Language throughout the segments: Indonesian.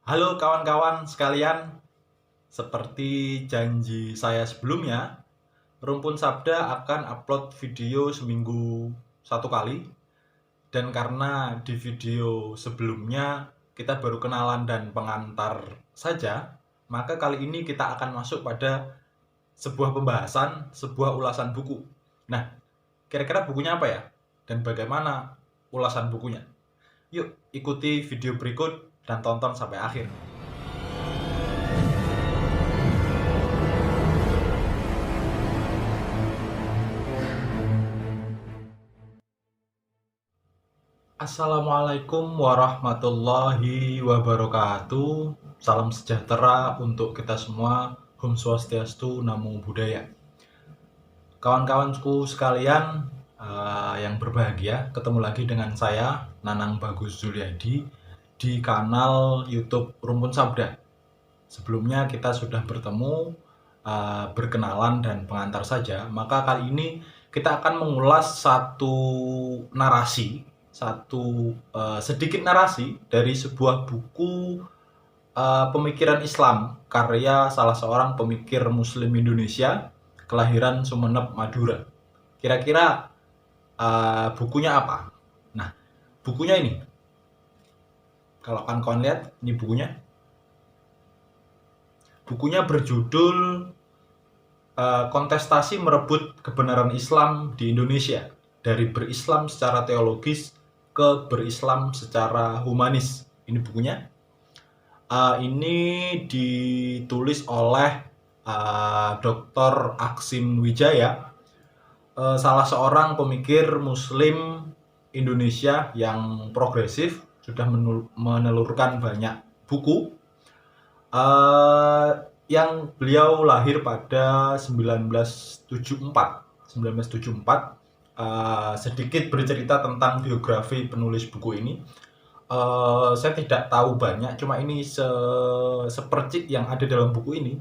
Halo kawan-kawan sekalian, seperti janji saya sebelumnya, Rumpun Sabda akan upload video seminggu satu kali. Dan karena di video sebelumnya kita baru kenalan dan pengantar saja, maka kali ini kita akan masuk pada sebuah pembahasan, sebuah ulasan buku. Nah, kira-kira bukunya apa ya? Dan bagaimana ulasan bukunya? Yuk, ikuti video berikut dan tonton sampai akhir. Assalamualaikum warahmatullahi wabarakatuh. Salam sejahtera untuk kita semua. Om Swastiastu, Namo Buddhaya. Kawan-kawanku sekalian yang berbahagia, ketemu lagi dengan saya, Nanang Bagus Zuliadi, di kanal YouTube Rumpun Sabda. Sebelumnya kita sudah bertemu, berkenalan dan pengantar saja. Maka kali ini kita akan mengulas sedikit narasi dari sebuah buku pemikiran Islam karya salah seorang pemikir Muslim Indonesia kelahiran Sumeneb, Madura. Kira-kira bukunya apa? Nah, bukunya ini, kalau kawan-kawan lihat, ini bukunya berjudul Kontestasi Merebut Kebenaran Islam di Indonesia, dari berislam secara teologis ke berislam secara humanis. Ini bukunya. Ini ditulis oleh Dr. Aksin Wijaya, salah seorang pemikir Muslim Indonesia yang progresif, sudah menelurkan banyak buku. Yang beliau lahir pada 1974. Sedikit bercerita tentang biografi penulis buku ini. Saya tidak tahu banyak, cuma ini sepercik yang ada dalam buku ini.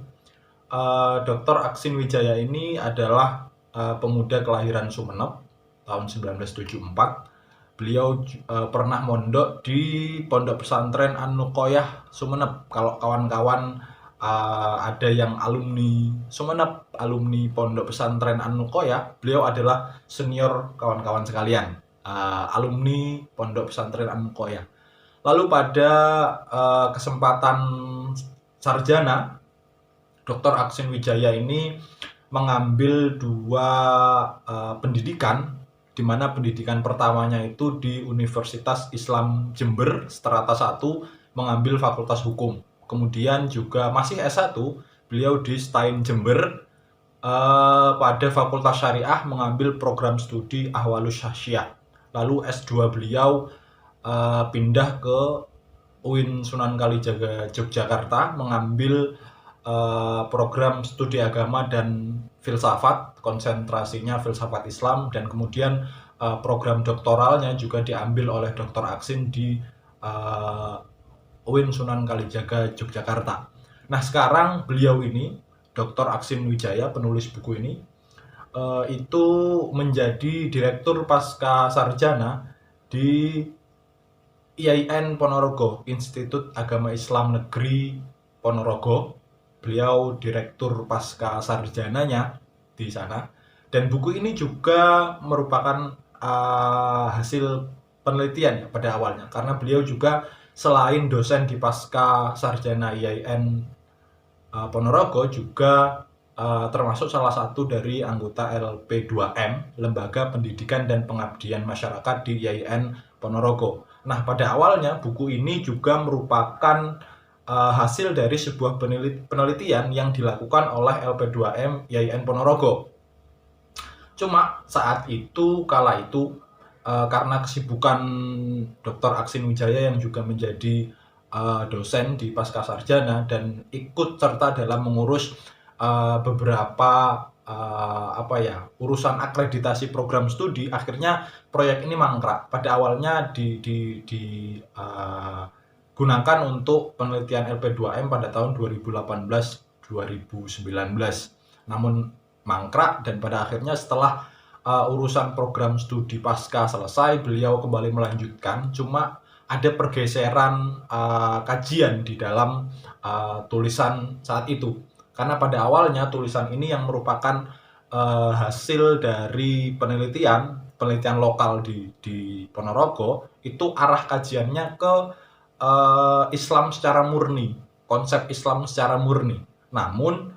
Dr. Aksin Wijaya ini adalah pemuda kelahiran Sumeneb tahun 1974. Beliau pernah mondok di Pondok Pesantren An-Nuqoyah Sumeneb. Kalau kawan-kawan ada yang alumni Sumeneb, alumni Pondok Pesantren An-Nuqoyah, beliau adalah senior kawan-kawan sekalian, alumni Pondok Pesantren An-Nuqoyah. Lalu pada kesempatan sarjana, Dr. Aksin Wijaya ini mengambil dua pendidikan, di mana pendidikan pertamanya itu di Universitas Islam Jember, strata 1, mengambil Fakultas Hukum. Kemudian juga masih S1, beliau di STAIN Jember, pada Fakultas Syariah mengambil program studi Ahwalus Syakhsiyah. Lalu S2 beliau pindah ke UIN Sunan Kalijaga Yogyakarta, mengambil program studi agama dan filsafat, konsentrasinya filsafat Islam, dan kemudian program doktoralnya juga diambil oleh Dr. Aksin di UIN Sunan Kalijaga Yogyakarta. Nah, sekarang beliau ini, Dr. Aksin Wijaya, penulis buku ini, itu menjadi direktur pasca sarjana di IAIN Ponorogo, Institut Agama Islam Negeri Ponorogo. Beliau direktur pasca sarjananya di sana. Dan buku ini juga merupakan hasil penelitian ya, pada awalnya, karena beliau juga selain dosen di pasca sarjana IAIN Ponorogo, juga termasuk salah satu dari anggota LP2M, Lembaga Pendidikan dan Pengabdian Masyarakat di IAIN Ponorogo. Nah, pada awalnya buku ini juga merupakan hasil dari sebuah penelitian yang dilakukan oleh LP2M IAIN Ponorogo. Cuma saat itu, kala itu, karena kesibukan Dr. Aksin Wijaya yang juga menjadi dosen di pasca sarjana dan ikut serta dalam mengurus beberapa urusan akreditasi program studi, akhirnya proyek ini mangkrak. Pada awalnya digunakan untuk penelitian LP2M pada tahun 2018-2019. Namun mangkrak, dan pada akhirnya setelah urusan program studi pasca selesai, beliau kembali melanjutkan. Cuma ada pergeseran kajian di dalam tulisan saat itu. Karena pada awalnya tulisan ini yang merupakan hasil dari penelitian lokal di Ponorogo, itu arah kajiannya ke Islam secara murni, konsep Islam secara murni. Namun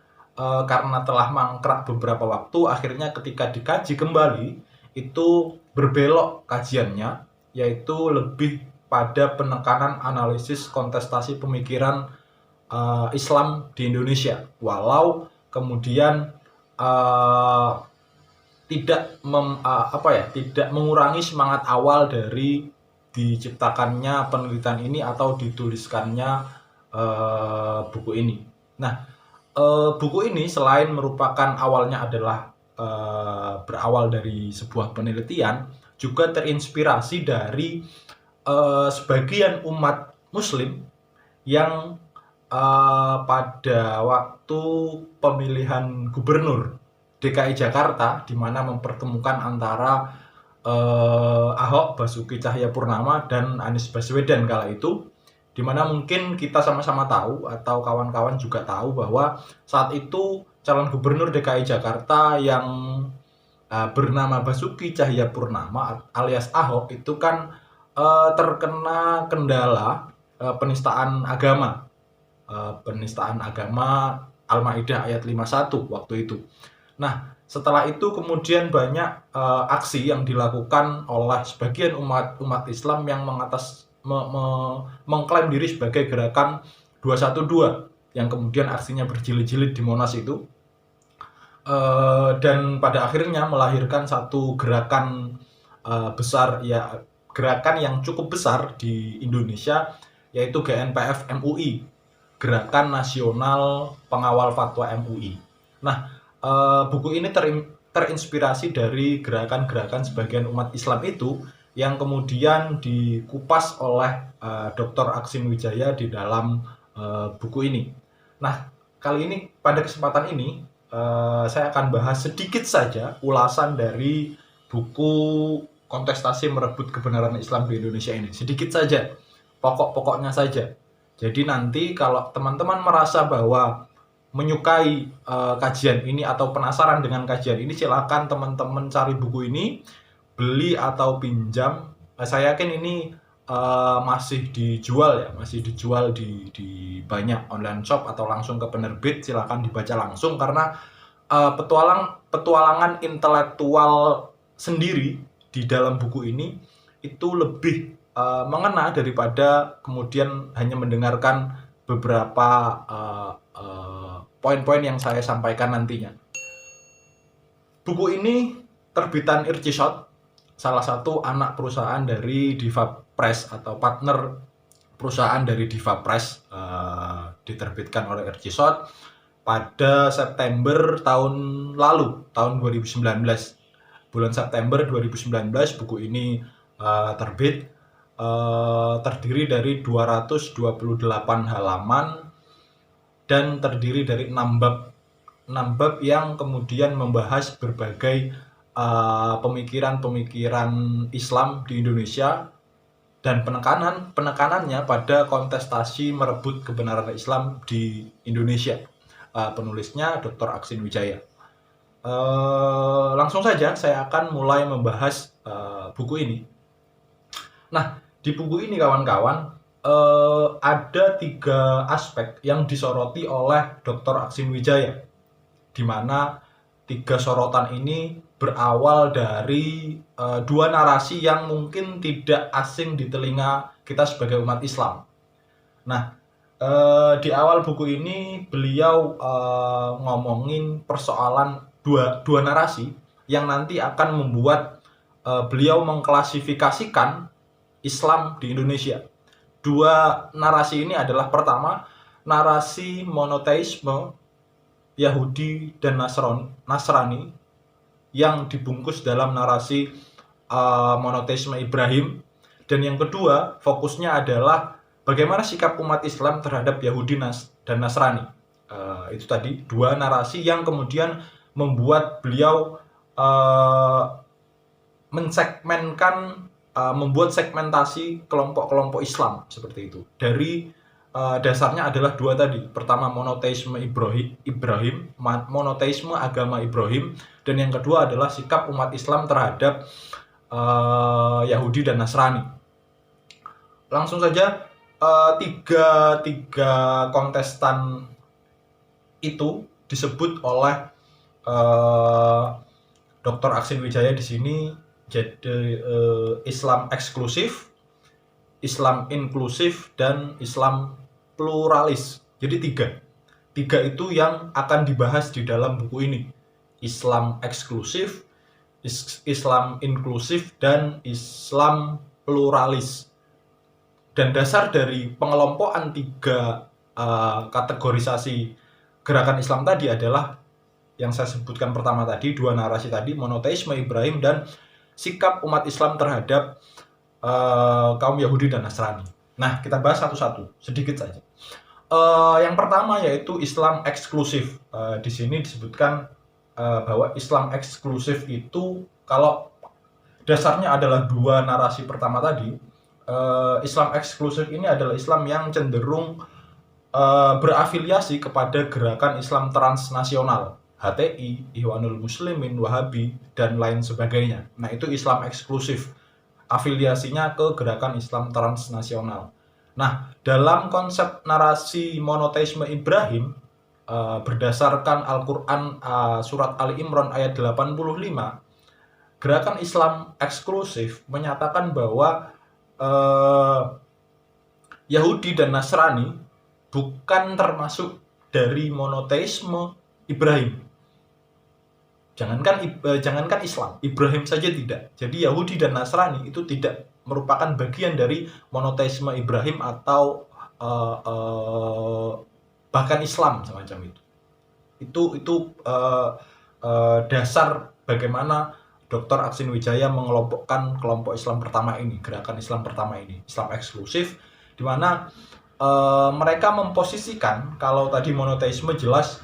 karena telah mangkrak beberapa waktu, akhirnya ketika dikaji kembali itu berbelok kajiannya, yaitu lebih pada penekanan analisis kontestasi pemikiran Islam di Indonesia. Walau kemudian tidak mengurangi semangat awal dari diciptakannya penelitian ini atau dituliskannya buku ini. Nah, buku ini selain merupakan awalnya adalah berawal dari sebuah penelitian, juga terinspirasi dari sebagian umat Muslim yang pada waktu pemilihan gubernur DKI Jakarta, di mana mempertemukan antara Ahok, Basuki Cahayapurnama, dan Anies Baswedan kala itu, di mana mungkin kita sama-sama tahu atau kawan-kawan juga tahu bahwa saat itu calon gubernur DKI Jakarta yang bernama Basuki Cahayapurnama alias Ahok itu kan terkena kendala penistaan agama. Penistaan agama Al-Maidah ayat 51 waktu itu. Nah, setelah itu kemudian banyak aksi yang dilakukan oleh sebagian umat Islam yang mengklaim diri sebagai gerakan 212 yang kemudian aksinya berjilid-jilid di Monas itu, dan pada akhirnya melahirkan satu gerakan besar, ya gerakan yang cukup besar di Indonesia, yaitu GNPF MUI, Gerakan Nasional Pengawal Fatwa MUI. Nah, buku ini terinspirasi dari gerakan-gerakan sebagian umat Islam itu yang kemudian dikupas oleh Dr. Aksin Wijaya di dalam buku ini. Nah, kali ini pada kesempatan ini saya akan bahas sedikit saja ulasan dari buku Kontestasi Merebut Kebenaran Islam di Indonesia ini. Sedikit saja, pokok-pokoknya saja. Jadi nanti kalau teman-teman merasa bahwa menyukai kajian ini atau penasaran dengan kajian ini, silakan teman-teman cari buku ini, beli atau pinjam. Saya yakin ini masih dijual di banyak online shop atau langsung ke penerbit. Silakan dibaca langsung karena petualangan intelektual sendiri di dalam buku ini itu lebih mengena daripada kemudian hanya mendengarkan beberapa poin-poin yang saya sampaikan nantinya. Buku ini terbitan Ircisot, salah satu anak perusahaan dari Diva Press atau partner perusahaan dari Diva Press, diterbitkan oleh Ircisot pada September tahun lalu, tahun 2019. Bulan September 2019 buku ini terbit, terdiri dari 228 halaman dan terdiri dari 6 bab yang kemudian membahas berbagai pemikiran-pemikiran Islam di Indonesia dan penekanannya pada kontestasi merebut kebenaran Islam di Indonesia. Penulisnya Dr. Aksin Wijaya. Langsung saja saya akan mulai membahas buku ini. Nah, di buku ini kawan-kawan ada 3 aspek yang disoroti oleh Dr. Aksin Wijaya, di mana 3 sorotan ini berawal dari 2 narasi yang mungkin tidak asing di telinga kita sebagai umat Islam. Nah, di awal buku ini beliau ngomongin persoalan dua narasi yang nanti akan membuat beliau mengklasifikasikan Islam di Indonesia. 2 narasi ini adalah, pertama, narasi monoteisme Yahudi dan Nasrani yang dibungkus dalam narasi monoteisme Ibrahim, dan yang kedua fokusnya adalah bagaimana sikap umat Islam terhadap Yahudi dan Nasrani. Itu tadi 2 narasi yang kemudian membuat beliau mensegmenkan membuat segmentasi kelompok-kelompok Islam seperti itu. Dari dasarnya adalah dua tadi. Pertama monoteisme Ibrahim, monoteisme agama Ibrahim, dan yang kedua adalah sikap umat Islam terhadap Yahudi dan Nasrani. Langsung saja tiga kontestan itu disebut oleh Dr. Aksin Wijaya di sini jadi Islam eksklusif, Islam inklusif, dan Islam pluralis. Jadi tiga itu yang akan dibahas di dalam buku ini. Islam eksklusif, Islam inklusif, dan Islam pluralis. Dan dasar dari pengelompokan tiga kategorisasi gerakan Islam tadi adalah yang saya sebutkan pertama tadi, dua narasi tadi, monoteisme Ibrahim dan sikap umat Islam terhadap kaum Yahudi dan Nasrani. Nah, kita bahas satu-satu, sedikit saja. Yang pertama yaitu Islam eksklusif. Di sini disebutkan bahwa Islam eksklusif itu kalau dasarnya adalah dua narasi pertama tadi, Islam eksklusif ini adalah Islam yang cenderung berafiliasi kepada gerakan Islam transnasional, HTI, Ikhwanul Muslimin, Wahabi, dan lain sebagainya. Nah, itu Islam eksklusif, afiliasinya ke gerakan Islam transnasional. Nah, dalam konsep narasi monoteisme Ibrahim, berdasarkan Al-Quran surat Ali Imran ayat 85, gerakan Islam eksklusif menyatakan bahwa Yahudi dan Nasrani bukan termasuk dari monoteisme Ibrahim. Jangankan Islam, Ibrahim saja tidak. Jadi Yahudi dan Nasrani itu tidak merupakan bagian dari monoteisme Ibrahim atau bahkan Islam semacam itu. Itu dasar bagaimana Dr. Aksin Wijaya mengelompokkan kelompok Islam pertama ini, gerakan Islam pertama ini, Islam eksklusif, di mana mereka memposisikan, kalau tadi monoteisme jelas,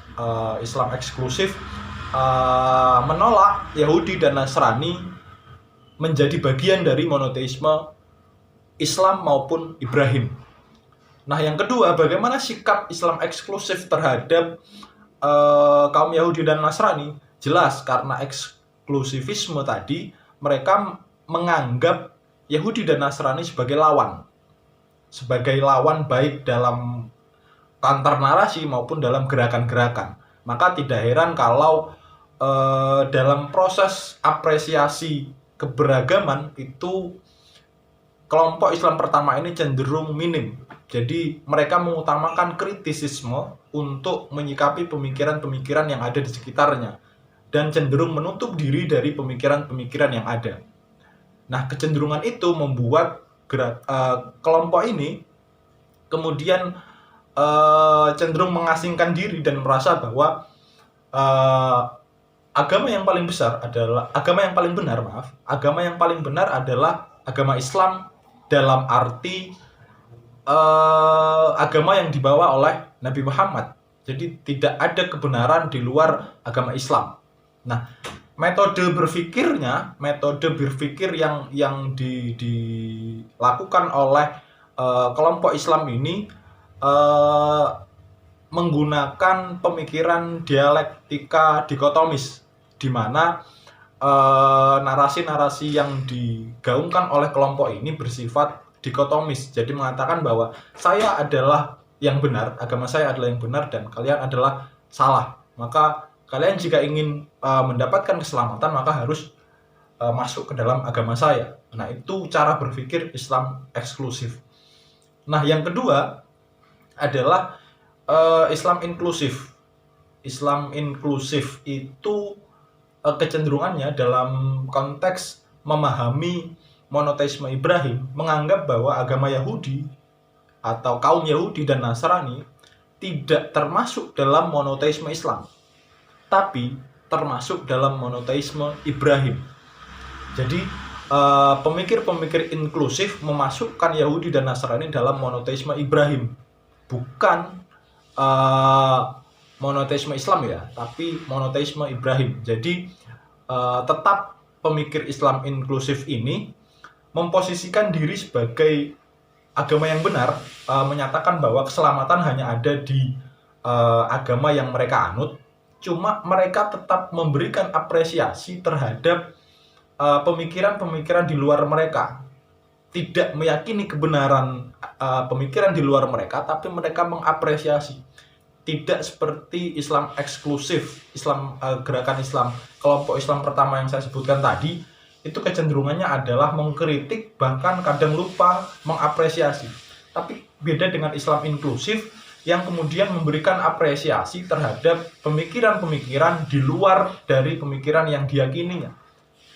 Islam eksklusif menolak Yahudi dan Nasrani menjadi bagian dari monoteisme Islam maupun Ibrahim. Nah, yang kedua, bagaimana sikap Islam eksklusif terhadap kaum Yahudi dan Nasrani? Jelas karena eksklusivisme tadi, mereka menganggap Yahudi dan Nasrani sebagai lawan baik dalam antar narasi maupun dalam gerakan-gerakan. Maka tidak heran kalau dalam proses apresiasi keberagaman itu kelompok Islam pertama ini cenderung minim. Jadi mereka mengutamakan kritisisme untuk menyikapi pemikiran-pemikiran yang ada di sekitarnya dan cenderung menutup diri dari pemikiran-pemikiran yang ada. Nah, kecenderungan itu membuat kelompok ini kemudian cenderung mengasingkan diri dan merasa bahwa agama yang paling benar adalah agama Islam dalam arti agama yang dibawa oleh Nabi Muhammad. Jadi tidak ada kebenaran di luar agama Islam. Nah, metode berpikir yang dilakukan oleh kelompok Islam ini menggunakan pemikiran dialektika dikotomis, di mana narasi-narasi yang digaungkan oleh kelompok ini bersifat dikotomis. Jadi mengatakan bahwa saya adalah yang benar, agama saya adalah yang benar, dan kalian adalah salah. Maka kalian jika ingin mendapatkan keselamatan, maka harus masuk ke dalam agama saya. Nah, itu cara berpikir Islam eksklusif. Nah, yang kedua adalah Islam inklusif. Islam inklusif itu kecenderungannya dalam konteks memahami monoteisme Ibrahim, menganggap bahwa agama Yahudi atau kaum Yahudi dan Nasrani tidak termasuk dalam monoteisme Islam, tapi termasuk dalam monoteisme Ibrahim. Jadi pemikir-pemikir inklusif memasukkan Yahudi dan Nasrani dalam monoteisme Ibrahim, bukan monoteisme Islam ya, tapi monoteisme Ibrahim. Jadi tetap pemikir Islam inklusif ini memposisikan diri sebagai agama yang benar, menyatakan bahwa keselamatan hanya ada di agama yang mereka anut, cuma mereka tetap memberikan apresiasi terhadap pemikiran-pemikiran di luar mereka. Tidak meyakini kebenaran pemikiran di luar mereka, tapi mereka mengapresiasi. Tidak seperti Islam eksklusif, gerakan Islam, kelompok Islam pertama yang saya sebutkan tadi, itu kecenderungannya adalah mengkritik, bahkan kadang lupa mengapresiasi. Tapi beda dengan Islam inklusif yang kemudian memberikan apresiasi terhadap pemikiran-pemikiran di luar dari pemikiran yang diyakininya.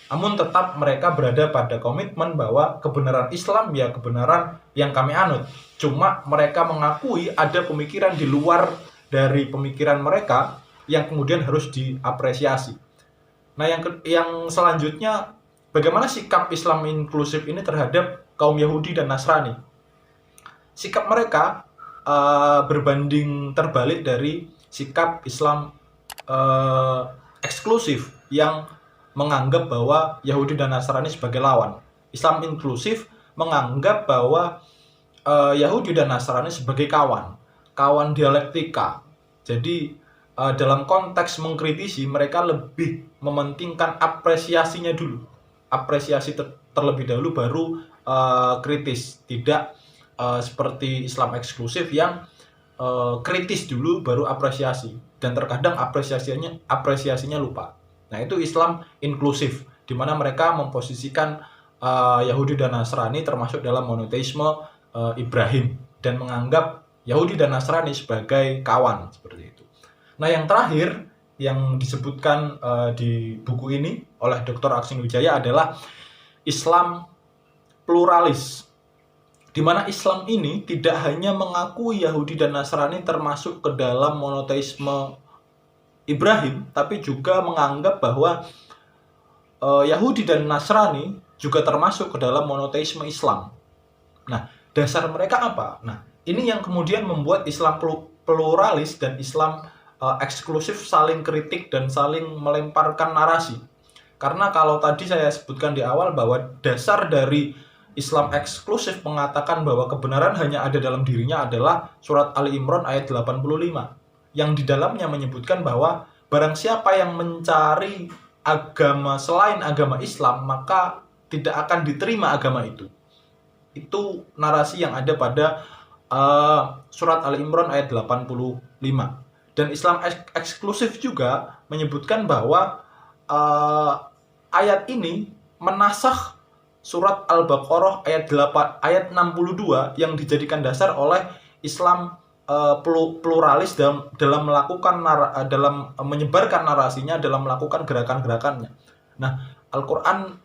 Namun tetap mereka berada pada komitmen bahwa kebenaran Islam ya kebenaran yang kami anut. Cuma mereka mengakui ada pemikiran di luar dari pemikiran mereka yang kemudian harus diapresiasi. Nah, yang selanjutnya, bagaimana sikap Islam inklusif ini terhadap kaum Yahudi dan Nasrani? Sikap mereka berbanding terbalik dari sikap Islam eksklusif yang menganggap bahwa Yahudi dan Nasrani sebagai lawan. Islam inklusif menganggap bahwa Yahudi dan Nasrani sebagai kawan dialektika. Jadi dalam konteks mengkritisi, mereka lebih mementingkan apresiasinya dulu. Apresiasi terlebih dahulu baru kritis. Tidak seperti Islam eksklusif yang kritis dulu baru apresiasi. Dan terkadang apresiasinya lupa. Nah, itu Islam inklusif, di mana mereka memposisikan Yahudi dan Nasrani termasuk dalam monoteisme Ibrahim dan menganggap Yahudi dan Nasrani sebagai kawan, seperti itu. Nah, yang terakhir yang disebutkan di buku ini oleh Dr. Aksin Wijaya adalah Islam pluralis, di mana Islam ini tidak hanya mengakui Yahudi dan Nasrani termasuk ke dalam monoteisme Ibrahim, tapi juga menganggap bahwa Yahudi dan Nasrani juga termasuk ke dalam monoteisme Islam. Nah, dasar mereka apa? Nah, ini yang kemudian membuat Islam pluralis dan Islam eksklusif saling kritik dan saling melemparkan narasi. Karena kalau tadi saya sebutkan di awal bahwa dasar dari Islam eksklusif mengatakan bahwa kebenaran hanya ada dalam dirinya adalah surat Ali Imran ayat 85. Yang di dalamnya menyebutkan bahwa barang siapa yang mencari agama selain agama Islam, maka tidak akan diterima agama itu. Itu narasi yang ada pada surat Ali Imran ayat 85. Dan Islam eksklusif juga menyebutkan bahwa ayat ini menasakh surat Al-Baqarah ayat 62 yang dijadikan dasar oleh Islam pluralis dalam melakukan dalam menyebarkan narasinya, dalam melakukan gerakan-gerakannya. Nah, Al-Qur'an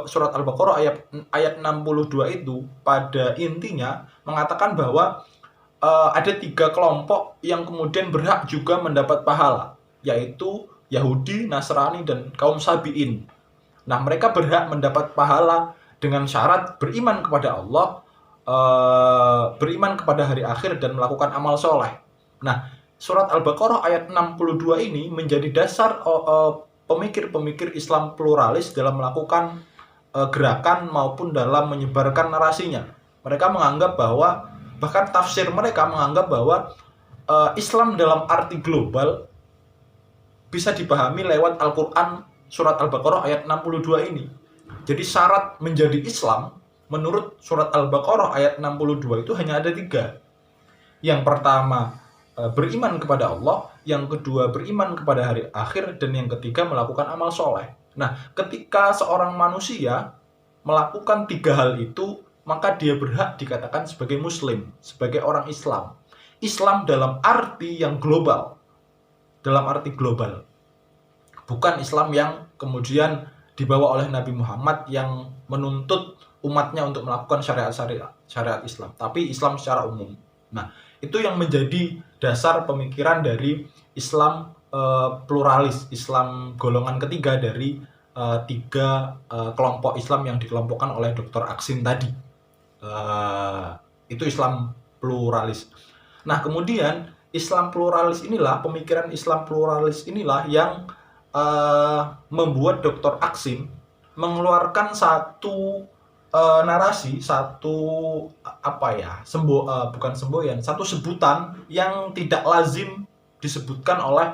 surat Al-Baqarah ayat 62 itu pada intinya mengatakan bahwa ada 3 kelompok yang kemudian berhak juga mendapat pahala, yaitu Yahudi, Nasrani, dan kaum Sabi'in. Nah, mereka berhak mendapat pahala dengan syarat beriman kepada Allah, beriman kepada hari akhir, dan melakukan amal soleh. Nah, surat Al-Baqarah ayat 62 ini menjadi dasar pemikir-pemikir Islam pluralis dalam melakukan gerakan maupun dalam menyebarkan narasinya. Mereka menganggap bahwa, bahkan tafsir mereka menganggap bahwa Islam dalam arti global bisa dipahami lewat Al-Quran surat Al-Baqarah ayat 62 ini. Jadi syarat menjadi Islam menurut surat Al-Baqarah ayat 62 itu hanya ada 3. Yang pertama, beriman kepada Allah. Yang kedua, beriman kepada hari akhir. Dan yang ketiga, melakukan amal soleh. Nah, ketika seorang manusia melakukan 3 hal itu, maka dia berhak dikatakan sebagai muslim, sebagai orang Islam. Islam dalam arti yang global. Dalam arti global. Bukan Islam yang kemudian dibawa oleh Nabi Muhammad yang menuntut umatnya untuk melakukan syariat Islam, tapi Islam secara umum. Nah, itu yang menjadi dasar pemikiran dari Islam pluralis, Islam golongan ketiga dari 3 kelompok Islam yang dikelompokkan oleh Dr. Aksin tadi. Itu Islam pluralis. Nah, kemudian Islam pluralis inilah, pemikiran Islam pluralis inilah yang membuat Dr. Aksin mengeluarkan satu narasi, satu apa ya, bukan semboyan, satu sebutan yang tidak lazim disebutkan oleh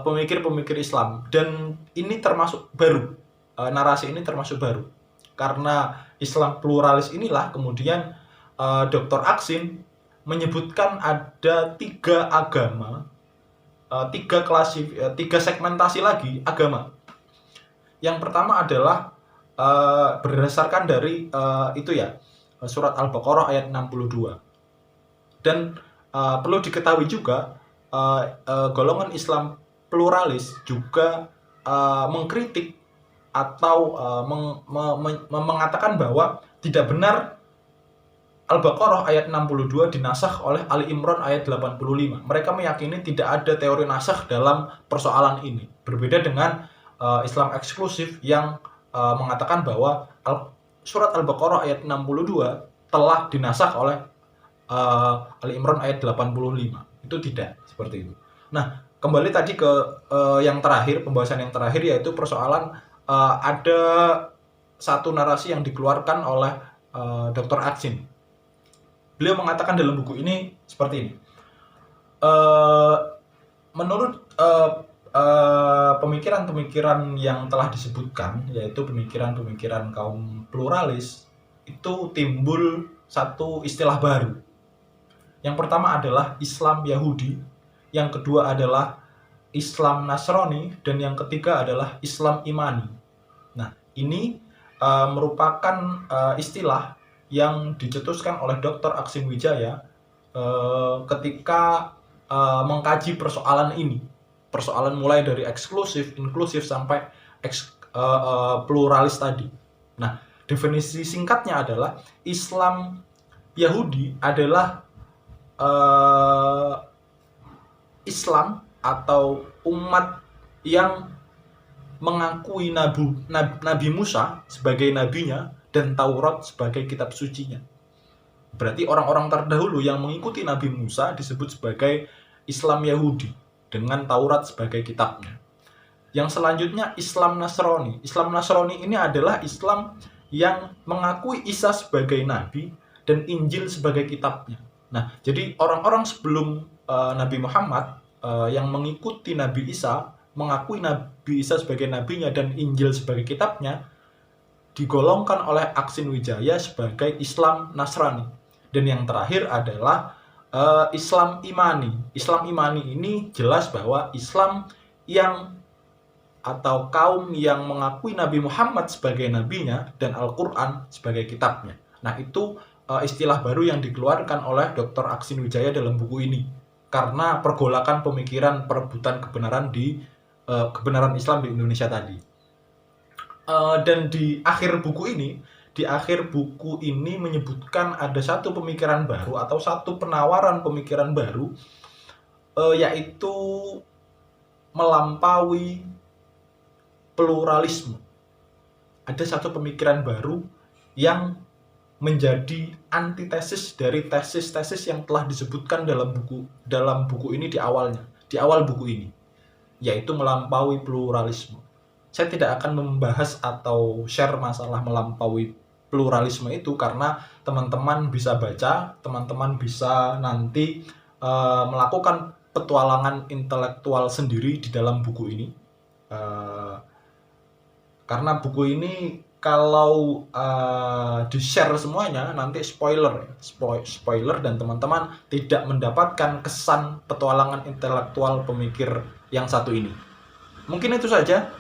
pemikir-pemikir Islam, dan ini termasuk baru. Narasi ini termasuk baru. Karena Islam pluralis inilah kemudian Dr. Aksin menyebutkan ada tiga agama, tiga segmentasi lagi agama. Yang pertama adalah berdasarkan dari surat Al-Baqarah ayat 62. Dan perlu diketahui juga golongan Islam pluralis juga mengkritik atau mengatakan bahwa tidak benar Al-Baqarah ayat 62 dinasakh oleh Ali Imran ayat 85. Mereka meyakini tidak ada teori nasakh dalam persoalan ini. Berbeda dengan Islam eksklusif yang mengatakan bahwa surat Al-Baqarah ayat 62 telah dinasakh oleh Ali Imran ayat 85. Itu tidak seperti itu. Nah, kembali tadi ke yang terakhir, pembahasan yang terakhir, yaitu persoalan ada satu narasi yang dikeluarkan oleh Dr. Aksin. Beliau mengatakan dalam buku ini seperti ini. Menurut pemikiran-pemikiran yang telah disebutkan, yaitu pemikiran-pemikiran kaum pluralis, itu timbul satu istilah baru. Yang pertama adalah Islam Yahudi, yang kedua adalah Islam Nasrani, dan yang ketiga adalah Islam Imani. Nah, ini merupakan istilah yang dicetuskan oleh Dr. Aksin Wijaya ketika mengkaji persoalan ini. Persoalan mulai dari eksklusif, inklusif, sampai pluralis tadi. Nah, definisi singkatnya adalah Islam Yahudi adalah Islam atau umat yang mengakui Nabi Musa sebagai nabinya dan Taurat sebagai kitab sucinya. Berarti orang-orang terdahulu yang mengikuti Nabi Musa disebut sebagai Islam Yahudi dengan Taurat sebagai kitabnya. Yang selanjutnya Islam Nasrani. Islam Nasrani ini adalah Islam yang mengakui Isa sebagai nabi dan Injil sebagai kitabnya. Nah, jadi orang-orang sebelum Nabi Muhammad yang mengikuti Nabi Isa, mengakui Nabi Isa sebagai nabinya dan Injil sebagai kitabnya, digolongkan oleh Aksin Wijaya sebagai Islam Nasrani. Dan yang terakhir adalah Islam Imani. Islam Imani ini jelas bahwa Islam yang atau kaum yang mengakui Nabi Muhammad sebagai nabinya dan Al-Quran sebagai kitabnya. Nah, itu istilah baru yang dikeluarkan oleh Dr. Aksin Wijaya dalam buku ini. Karena pergolakan pemikiran perebutan kebenaran Islam di Indonesia tadi. Dan di akhir buku ini menyebutkan ada satu pemikiran baru atau satu penawaran pemikiran baru, yaitu melampaui pluralisme. Ada satu pemikiran baru yang menjadi antitesis dari tesis-tesis yang telah disebutkan dalam buku ini di awal buku ini, yaitu melampaui pluralisme. Saya tidak akan membahas atau share masalah melampaui pluralisme itu karena teman-teman bisa baca, teman-teman bisa nanti melakukan petualangan intelektual sendiri di dalam buku ini. Karena buku ini kalau di-share semuanya nanti spoiler dan teman-teman tidak mendapatkan kesan petualangan intelektual pemikir yang satu ini. Mungkin itu saja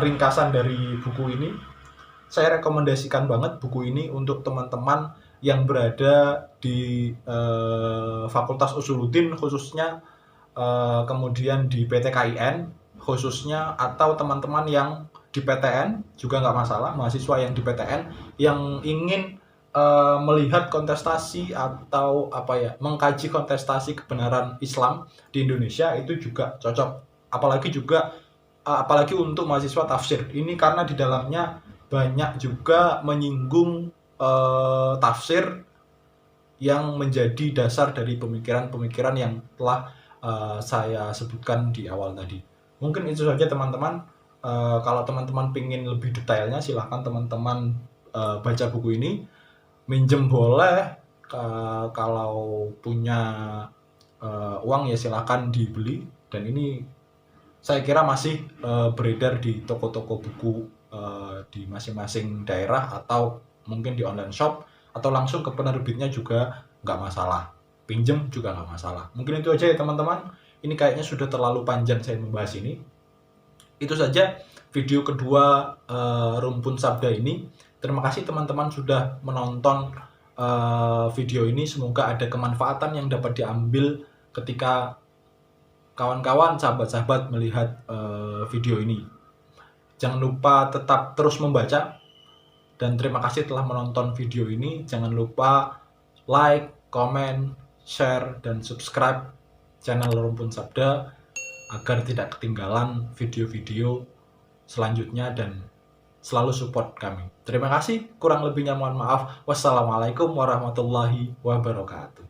ringkasan dari buku ini. Saya rekomendasikan banget buku ini untuk teman-teman yang berada di Fakultas Usuluddin khususnya, kemudian di PTKIN khususnya, atau teman-teman yang di PTN juga nggak masalah, mahasiswa yang di PTN yang ingin melihat kontestasi atau mengkaji kontestasi kebenaran Islam di Indonesia, itu juga cocok. Apalagi untuk mahasiswa tafsir ini, karena di dalamnya banyak juga menyinggung tafsir yang menjadi dasar dari pemikiran-pemikiran yang telah saya sebutkan di awal tadi. Mungkin itu saja teman-teman. Kalau teman-teman ingin lebih detailnya, silahkan teman-teman baca buku ini. Minjem boleh, kalau punya uang ya silakan dibeli, dan ini saya kira masih beredar di toko-toko buku di masing-masing daerah, atau mungkin di online shop, atau langsung ke penerbitnya juga nggak masalah. Pinjem juga nggak masalah. Mungkin itu aja ya teman-teman. Ini kayaknya sudah terlalu panjang saya membahas ini. Itu saja video kedua Rumpun Sabda ini. Terima kasih teman-teman sudah menonton video ini. Semoga ada kemanfaatan yang dapat diambil ketika kawan-kawan, sahabat-sahabat melihat video ini. Jangan lupa tetap terus membaca. Dan terima kasih telah menonton video ini. Jangan lupa like, comment, share, dan subscribe channel Rumpun Sabda agar tidak ketinggalan video-video selanjutnya dan selalu support kami. Terima kasih, kurang lebihnya mohon maaf. Wassalamualaikum warahmatullahi wabarakatuh.